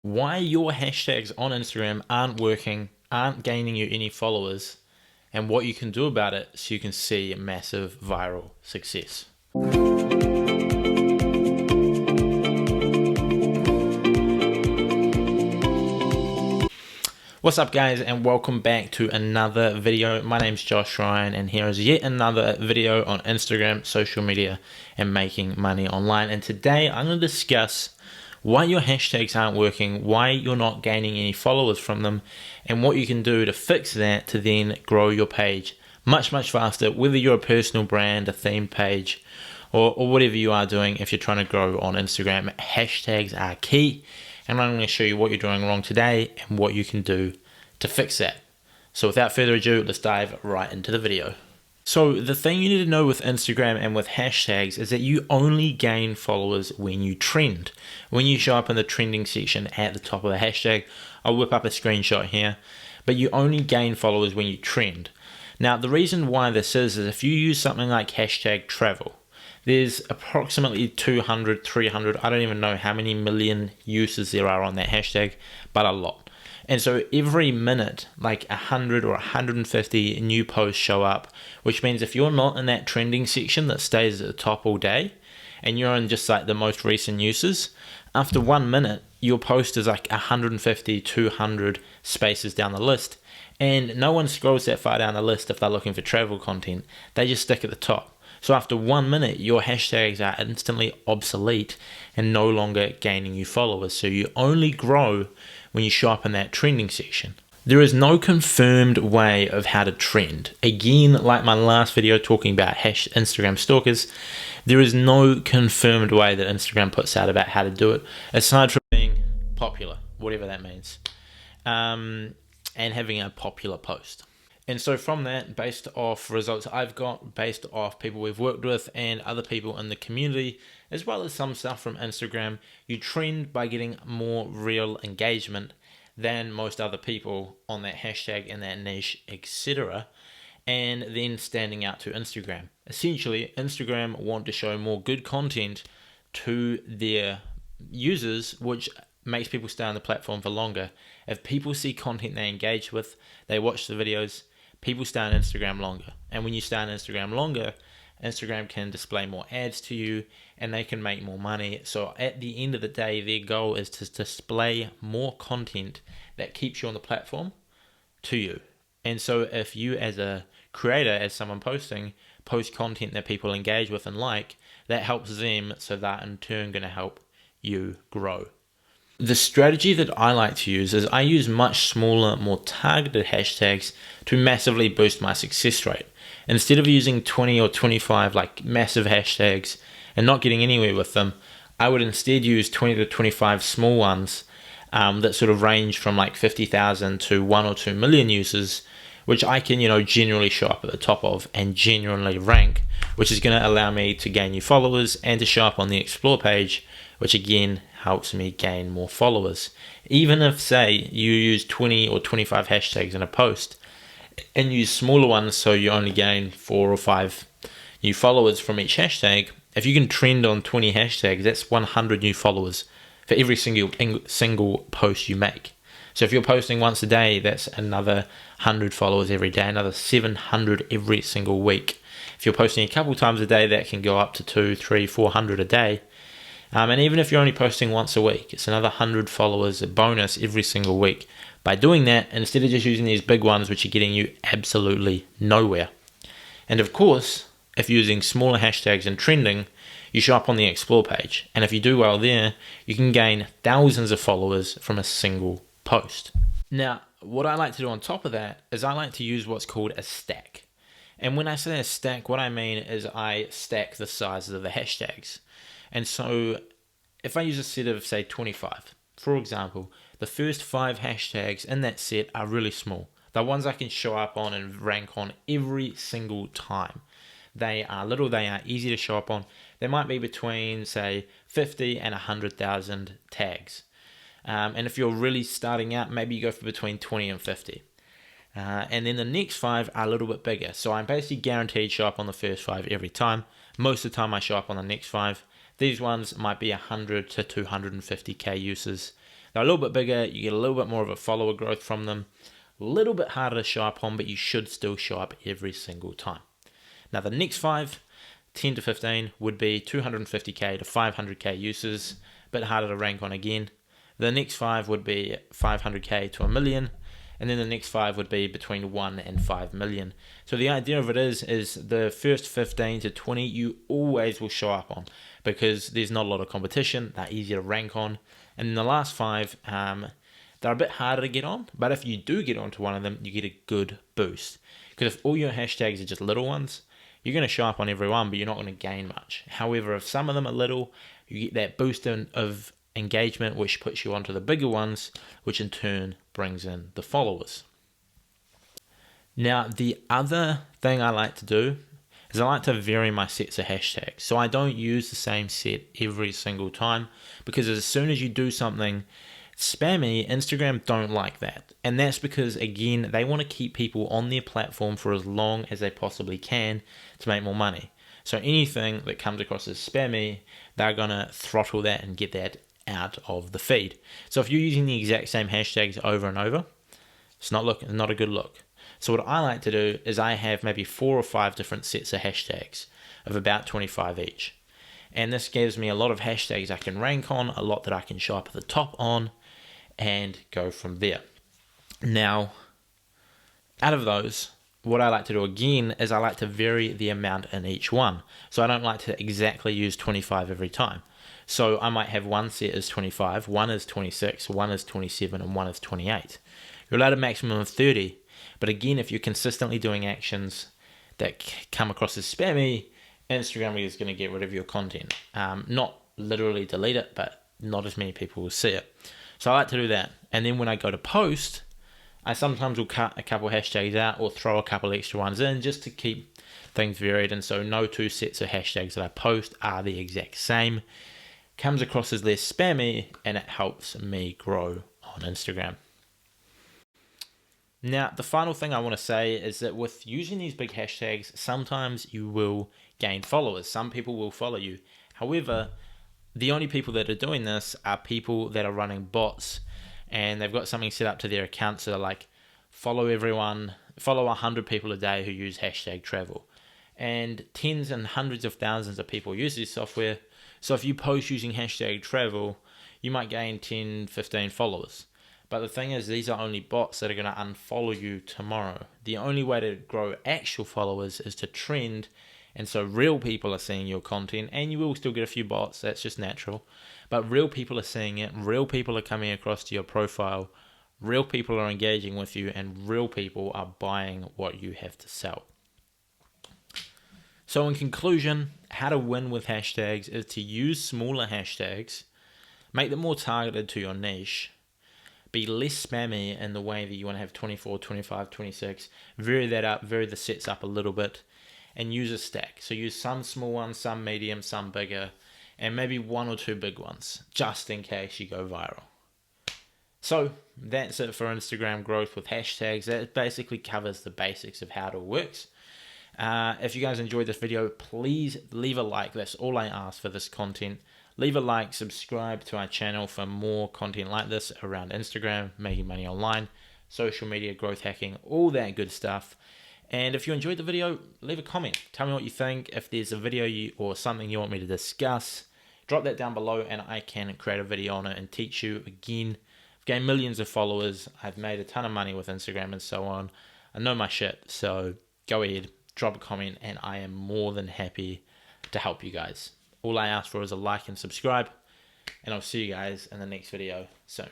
Why your hashtags on Instagram aren't working, aren't gaining you any followers, and what you can do about it so you can see massive viral success. What's up guys, and welcome back to another video. My name's Josh Ryan, and here is yet another video on Instagram, social media, and making money online. And today I'm going to discuss why your hashtags aren't working, why you're not gaining any followers from them, and what you can do to fix that to then grow your page much faster, whether you're a personal brand, a theme page, or whatever you are doing. If you're trying to grow on Instagram, hashtags are key, and I'm going to show you what you're doing wrong today and what you can do to fix that. So without further ado, let's dive right into the video. So the thing you need to know with Instagram and with hashtags is that you only gain followers when you trend. When you show up in the trending section at the top of the hashtag, I'll whip up a screenshot here, but you only gain followers when you trend. Now the reason why this is if you use something like hashtag travel, there's approximately 200, 300, I don't even know how many million uses there are on that hashtag, but a lot. And so every minute, like 100 or 150 new posts show up, which means if you're not in that trending section that stays at the top all day, and you're in just like the most recent uses, after 1 minute, your post is like 150, 200 spaces down the list. And no one scrolls that far down the list if they're looking for travel content. They just stick at the top. So after 1 minute, your hashtags are instantly obsolete and no longer gaining you followers. So you only grow when you show up in that trending section. There is no confirmed way of how to trend. Again, like my last video talking about Instagram stalkers, there is no confirmed way that Instagram puts out about how to do it, aside from being popular, whatever that means, and having a popular post. And so from that, based off results I've got, based off people we've worked with and other people in the community, as well as some stuff from Instagram, you trend by getting more real engagement than most other people on that hashtag and that niche, etc., and then standing out to Instagram. Essentially, Instagram want to show more good content to their users, which makes people stay on the platform for longer. If people see content they engage with, they watch the videos, people stay on Instagram longer. And when you stay on Instagram longer, Instagram can display more ads to you and they can make more money. So at the end of the day, their goal is to display more content that keeps you on the platform to you. And so if you as a creator, as someone posting, post content that people engage with and like, that helps them, so that in turn going to help you grow. The strategy that I like to use is I use much smaller, more targeted hashtags to massively boost my success rate. Instead of using 20 or 25 like massive hashtags and not getting anywhere with them, I would instead use 20 to 25 small ones that sort of range from like 50,000 to 1 or 2 million users, which I can, generally show up at the top of and genuinely rank, which is going to allow me to gain new followers and to show up on the explore page, which again helps me gain more followers. Even if, say, you use 20 or 25 hashtags in a post and use smaller ones, so you only gain 4 or 5 new followers from each hashtag, if you can trend on 20 hashtags, that's 100 new followers for every single post you make. So if you're posting once a day, that's another 100 followers every day, another 700 every single week. If you're posting a couple times a day, that can go up to 200, 300, 400 a day. And even if you're only posting once a week, it's another 100 followers, a bonus every single week. By doing that, instead of just using these big ones, which are getting you absolutely nowhere. And of course, if you're using smaller hashtags and trending, you show up on the explore page. And if you do well there, you can gain thousands of followers from a single post. Now, what I like to do on top of that is I like to use what's called a stack. And when I say a stack, what I mean is I stack the sizes of the hashtags. And so if I use a set of, say, 25, for example, the first 5 hashtags in that set are really small. The ones I can show up on and rank on every single time. They are little, they are easy to show up on. They might be between, say, 50 and 100,000 tags. And if you're really starting out, maybe you go for between 20 and 50. And then the next 5 are a little bit bigger. So I'm basically guaranteed to show up on the first 5 every time. Most of the time I show up on the next 5. These ones might be 100 to 250k uses. They're a little bit bigger, you get a little bit more of a follower growth from them, a little bit harder to show up on, but you should still show up every single time. Now the next 5, 10 to 15, would be 250k to 500k users, a bit harder to rank on again. The next 5 would be 500k to a million, and then the next 5 would be between 1 and 5 million. So the idea of it is the first 15 to 20 you always will show up on, because there's not a lot of competition, they're easier to rank on. And then the last 5, they're a bit harder to get on, but if you do get onto one of them, you get a good boost. Because if all your hashtags are just little ones, you're going to show up on every one, but you're not going to gain much. However, if some of them are little, you get that boost of engagement, which puts you onto the bigger ones, which in turn brings in the followers. Now, the other thing I like to do is I like to vary my sets of hashtags. So I don't use the same set every single time, because as soon as you do something spammy, Instagram don't like that. And that's because, again, they want to keep people on their platform for as long as they possibly can to make more money. So anything that comes across as spammy, they're going to throttle that and get that out of the feed. So if you're using the exact same hashtags over and over, it's not a good look. So what I like to do is I have maybe 4 or 5 different sets of hashtags of about 25 each. And this gives me a lot of hashtags I can rank on, a lot that I can show up at the top on, and go from there. Now, out of those, what I like to do again is I like to vary the amount in each one. So I don't like to exactly use 25 every time. So I might have one set as 25, one is 26, one is 27, and one is 28. You're allowed a maximum of 30, but again, if you're consistently doing actions that come across as spammy, Instagram is going to get rid of your content. Not literally delete it, but not as many people will see it. So I like to do that. And then when I go to post, I sometimes will cut a couple hashtags out or throw a couple extra ones in just to keep things varied. And so no 2 sets of hashtags that I post are the exact same. Comes across as less spammy, and it helps me grow on Instagram. Now, the final thing I want to say is that with using these big hashtags, sometimes you will gain followers. Some people will follow you. However, the only people that are doing this are people that are running bots, and they've got something set up to their account, so they're like, follow 100 people a day who use hashtag travel. And tens and hundreds of thousands of people use this software. So if you post using hashtag travel, you might gain 10, 15 followers. But the thing is, these are only bots that are going to unfollow you tomorrow. The only way to grow actual followers is to trend. And so real people are seeing your content, and you will still get a few bots, that's just natural. But real people are seeing it, real people are coming across to your profile, real people are engaging with you, and real people are buying what you have to sell. So in conclusion, how to win with hashtags is to use smaller hashtags, make them more targeted to your niche, be less spammy in the way that you want to have 24, 25, 26, vary that up, vary the sets up a little bit, and use a stack. So use some small ones, some medium, some bigger, and maybe 1 or 2 big ones, just in case you go viral. So that's it for Instagram growth with hashtags. That basically covers the basics of how it all works. If you guys enjoyed this video, please leave a like. That's all I ask for this content. Leave a like, subscribe to our channel for more content like this around Instagram, making money online, social media, growth hacking, all that good stuff. And if you enjoyed the video, leave a comment. Tell me what you think. If there's a video or something you want me to discuss, drop that down below and I can create a video on it and teach you. Again, I've gained millions of followers. I've made a ton of money with Instagram and so on. I know my shit, so go ahead, drop a comment, and I am more than happy to help you guys. All I ask for is a like and subscribe, and I'll see you guys in the next video soon.